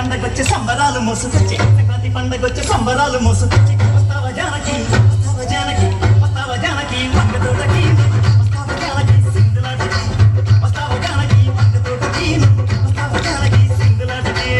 పండగొచ్చే సంబరాలు మోసుకొచ్చే సంక్రాంతి పండగొచ్చే సంబరాలు మోసుకొచ్చే వస్తావా జానకి వస్తావా జానకి వస్తావా జానకి పంట తోటకి వస్తావా జానకి సింధులాటకి వస్తావా జానకి పంట తోటకి వస్తావా జానకి సింధులాటకి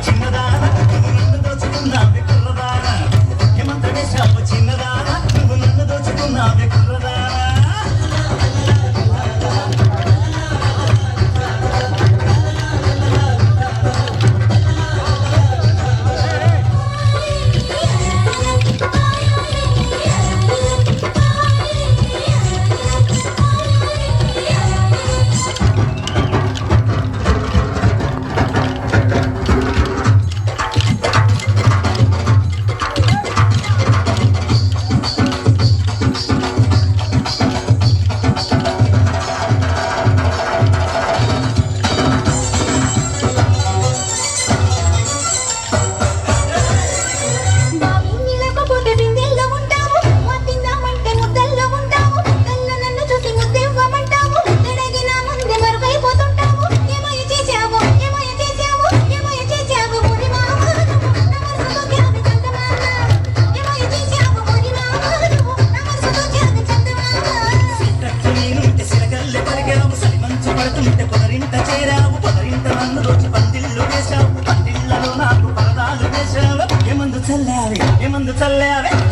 చిన్నదాన నువ్వు నన్ను దోచుకున్నావే కుర్రదాన హేమంతమేశావు చిన్నదాన నువ్వు నన్ను దోచుకున్నావే కుర్రదాన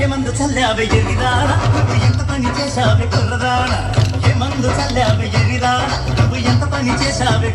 ఏమందు చల్లావే ఎరిదానా నువ్వు ఎంత పని చేశావే కుర్రదానా ఏమందు చల్లావే ఎరిదానా నువ్వు ఎంత పని చేశావే